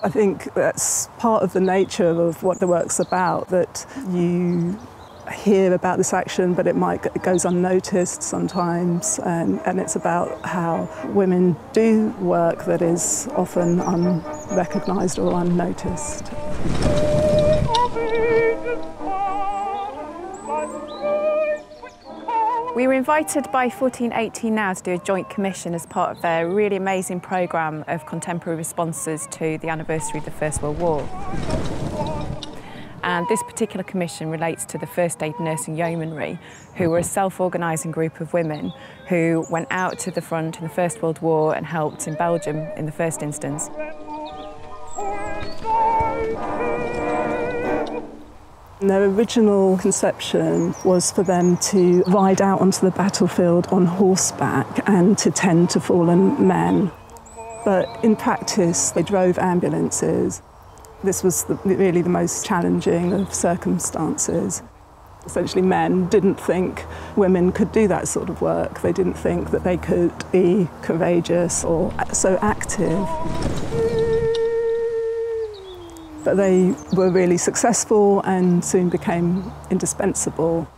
I think that's part of the nature of what the work's about, that you hear about this action but it goes unnoticed sometimes, and it's about how women do work that is often unrecognised or unnoticed. We were invited by 1418 Now to do a joint commission as part of their really amazing programme of contemporary responses to the anniversary of the First World War. And this particular commission relates to the First Aid Nursing Yeomanry, who were a self-organising group of women who went out to the front in the First World War and helped in Belgium in the first instance. Their original conception was for them to ride out onto the battlefield on horseback and to tend to fallen men. But in practice, they drove ambulances. This was really the most challenging of circumstances. Essentially, men didn't think women could do that sort of work. They didn't think that they could be courageous or so active. But they were really successful and soon became indispensable.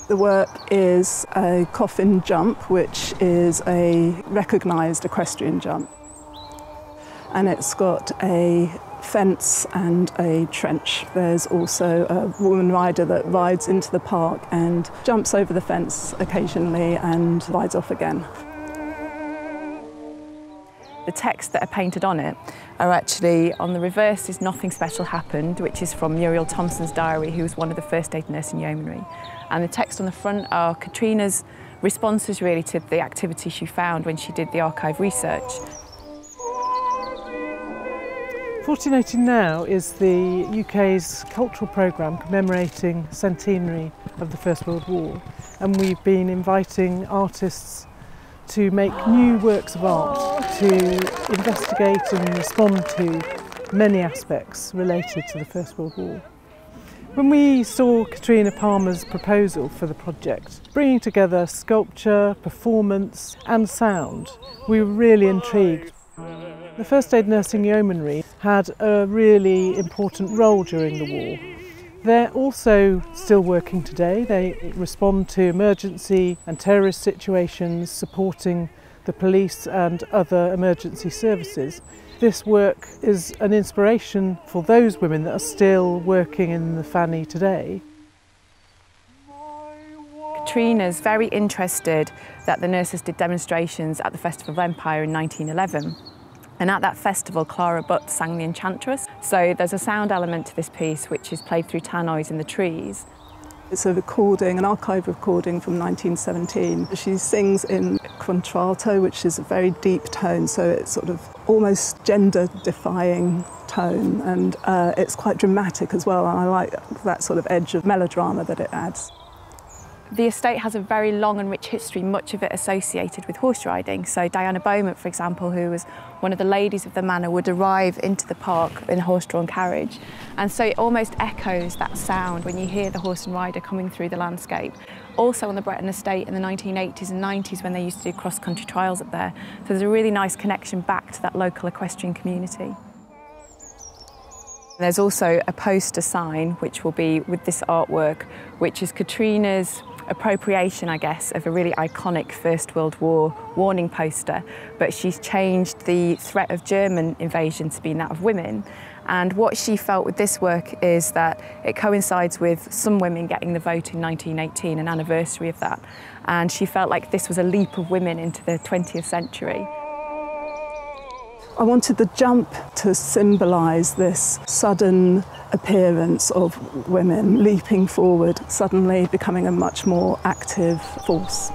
The work is a coffin jump, which is a recognised equestrian jump. And it's got a fence and a trench. There's also a woman rider that rides into the park and jumps over the fence occasionally and rides off again. The texts that are painted on it are actually, on the reverse is "Nothing Special Happened," which is from Muriel Thompson's diary, who was one of the First Aid Nursing Yeomanry. And the text on the front are Katrina's responses really to the activity she found when she did the archive research. 1418 Now is the UK's cultural programme commemorating the centenary of the First World War, and we've been inviting artists to make new works of art to investigate and respond to many aspects related to the First World War. When we saw Katrina Palmer's proposal for the project, bringing together sculpture, performance and sound, we were really intrigued. The First Aid Nursing Yeomanry had a really important role during the war. They're also still working today. They respond to emergency and terrorist situations, supporting the police and other emergency services. This work is an inspiration for those women that are still working in the FANY today. Katrina's very interested that the nurses did demonstrations at the Festival of Empire in 1911. And at that festival, Clara Butt sang The Enchantress. So there's a sound element to this piece which is played through tannoys in the trees. It's a recording, an archive recording from 1917. She sings in contralto, which is a very deep tone, so it's sort of almost gender-defying tone, and it's quite dramatic as well, and I like that sort of edge of melodrama that it adds. The estate has a very long and rich history, much of it associated with horse riding. So Diana Beaumont, for example, who was one of the ladies of the manor, would arrive into the park in a horse-drawn carriage. And so it almost echoes that sound when you hear the horse and rider coming through the landscape. Also on the Bretton estate in the 1980s and 90s when they used to do cross-country trials up there. So there's a really nice connection back to that local equestrian community. There's also a poster sign which will be with this artwork, which is Katrina's appropriation, I guess, of a really iconic First World War warning poster, but she's changed the threat of German invasion to being that of women. And what she felt with this work is that it coincides with some women getting the vote in 1918, an anniversary of that. And she felt like this was a leap of women into the 20th century. I wanted the jump to symbolise this sudden appearance of women leaping forward, suddenly becoming a much more active force.